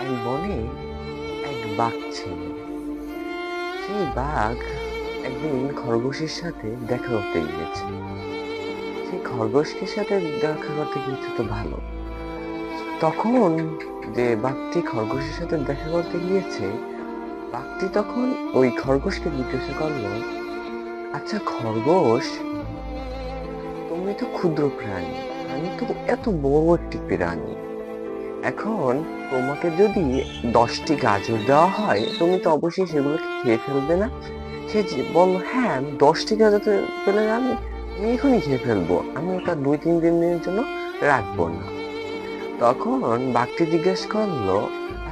এক বনে এক বাঘ ছিল। সেই বাঘ একদিন খরগোশের সাথে দেখা করতে গিয়েছে। সেই খরগোশকে সাথে দেখা করতে গিয়েছে তো ভালো। তখন যে বাঘটি খরগোশের সাথে দেখা করতে গিয়েছে, বাঘটি তখন ওই খরগোশকে জিজ্ঞাসা করলো, আচ্ছা খরগোশ, তুমি তো ক্ষুদ্র প্রাণী, আমি তো এত বড় একটি প্রাণী। এখন তোমাকে যদি 10টি গাজর দেওয়া হয়, তুমি তো অবশ্যই সেগুলোকে খেয়ে ফেলবে না? সে বললো, হ্যাঁ আমি 10টি গাজর পেলে আমি আমি এখনই খেয়ে ফেলবো, আমি ওটা 2-3 দিনের জন্য রাখবো না। তখন বাঘটি জিজ্ঞেস করলো,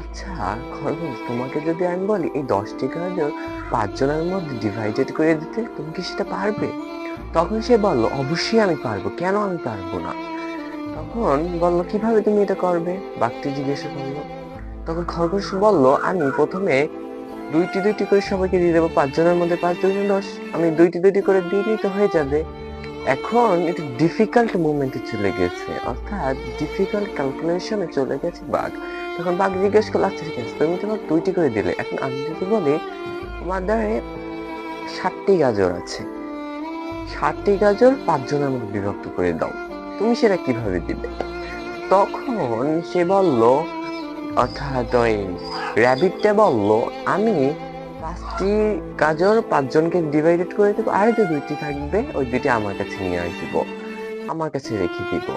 আচ্ছা খরগোশ, তোমাকে যদি আমি বলি এই 10টি গাজর 5 জনের মধ্যে ডিভাইডেড করে দিতে, তুমি কি সেটা পারবে? তখন সে বললো, অবশ্যই আমি পারবো, কেন আমি পারবো না? তখন বললো, কিভাবে তুমি এটা করবে? বাঘটি জিজ্ঞাসা করলো। তখন খরগোশ বলল, আমি প্রথমে 2টি করে সবাইকে দিয়ে দেবো, 5 জনের মধ্যে 5 × 10, আমি 2টি করে দিলেই তো হয়ে যাবে। এখন একটু ডিফিকাল্ট মুভমেন্টে চলে গেছে, অর্থাৎ ডিফিকাল্ট ক্যালকুলেশনে চলে গেছে বাঘ। তখন বাঘ জিজ্ঞেস করলো, আচ্ছা ঠিক আছে, তুমি তোমার 2টি করে দিলে, এখন আমি যদি বলি তোমার দ্বারা 7টি গাজর আছে, 7টি গাজর 5 জনের মধ্যে বিভক্ত করে দাও, তুমি সেটা কিভাবে দিবে? তখন সে বলল, অর্থাৎ ওই র্যাবিটটা বলল, আমি 5টি গাজর 5 জনকে ডিভাইডেড করে দেবো, আর যে 2টি থাকবে ওই 2টি আমার কাছে নিয়ে আসব, আমার কাছে রেখে দিব।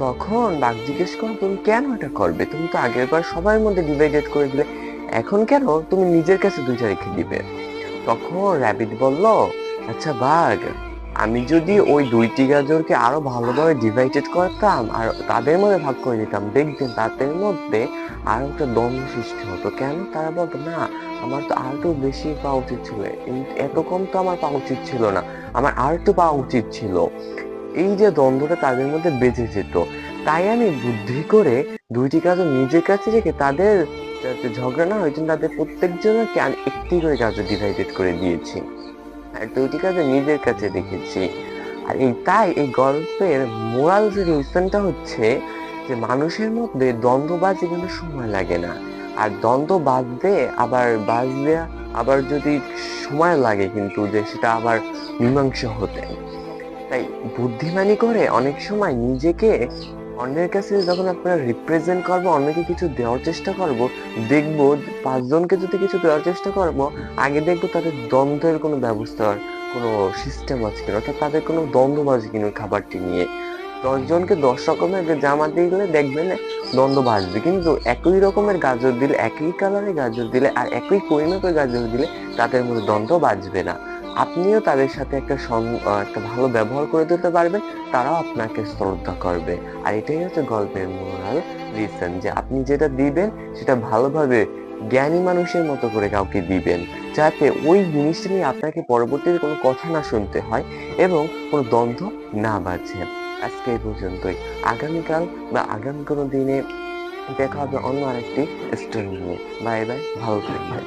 তখন বাঘ জিজ্ঞেস করো, তুমি কেন এটা করবে? তুমি তো আগের বার সবার মধ্যে ডিভাইডেড করে দিলে, এখন কেন তুমি নিজের কাছে 2টা রেখে দিবে? তখন র্যাবিট বলল, আচ্ছা বাঘ, আমি যদি ওই 2টি গাজরকে আরো ভালোভাবে ডিভাইডেড করতাম আর তাদের মধ্যে ভাগ করে দিতাম, দেখবেন তাদের মধ্যে আরো একটা দ্বন্দ্ব সৃষ্টি হতো। কেন? তারা বলতো, না আমার তো আর একটু বেশি পাওয়া উচিত ছিল, এত কম তো আমার পাওয়া উচিত ছিল না, আমার আর একটু পাওয়া উচিত ছিল। এই যে দ্বন্দ্বটা তাদের মধ্যে বেঁচে যেত, তাই আমি বুদ্ধি করে 2টি গাজর নিজের কাছে রেখে তাদের যাতে ঝগড়া না হয়, তাদের প্রত্যেকজনকে আমি একটি করে গাজর ডিভাইডেড করে দিয়েছি, আর 2টি গাজর নিজের কাছে রেখেছি। আর তাই এই গল্পের মোরাল যে লেসনটা হচ্ছে যে মানুষের মধ্যে দ্বন্দ্ব বাজে কিন্তু সময় লাগে না, আর দ্বন্দ্ব বাজলে আবার যদি সময় লাগে কিন্তু যে সেটা আবার মীমাংসা হতে। তাই বুদ্ধিমানি করে অনেক সময় নিজেকে অন্যের কাছে যখন আপনারা রিপ্রেজেন্ট করবো, অন্যকে কিছু দেওয়ার চেষ্টা করব, দেখবো 5 জনকে যদি কিছু দেওয়ার চেষ্টা করবো, আগে দেখবো তাদের দ্বন্দ্বের কোনো ব্যবস্থার কোনো সিস্টেম আছে কিনা, অর্থাৎ তাদের কোনো দ্বন্দ্ব বাজে কিনা খাবারটি নিয়ে। 10 জনকে 10 রকমের জামা দিলে দেখবেন দ্বন্দ্ব বাজবে, কিন্তু একই রকমের গাজর দিলে, একই কালারের গাজর দিলে আর একই পরিমাপের গাজর দিলে তাদের মধ্যে দ্বন্দ্ব বাজবে না। আপনিও তাদের সাথে একটা ভালো ব্যবহার করে দিতে পারবেন, তারাও আপনাকে শ্রদ্ধা করবে। আর এটাই হচ্ছে গল্পের মোরাল লেসন, যে আপনি যেটা দিবেন সেটা ভালোভাবে জ্ঞানী মানুষের মতো করে কাউকে দিবেন, যাতে ওই জিনিসটা নিয়ে আপনাকে পরবর্তীতে কোনো কথা না শুনতে হয় এবং কোনো দ্বন্দ্ব না বাজে। আজকে এই পর্যন্তই। আগামীকাল বা আগামী কোনো দিনে দেখা হবে অন্য আরেকটি স্টোরি নিয়ে। বাই বাই, ভালো থাকবেন।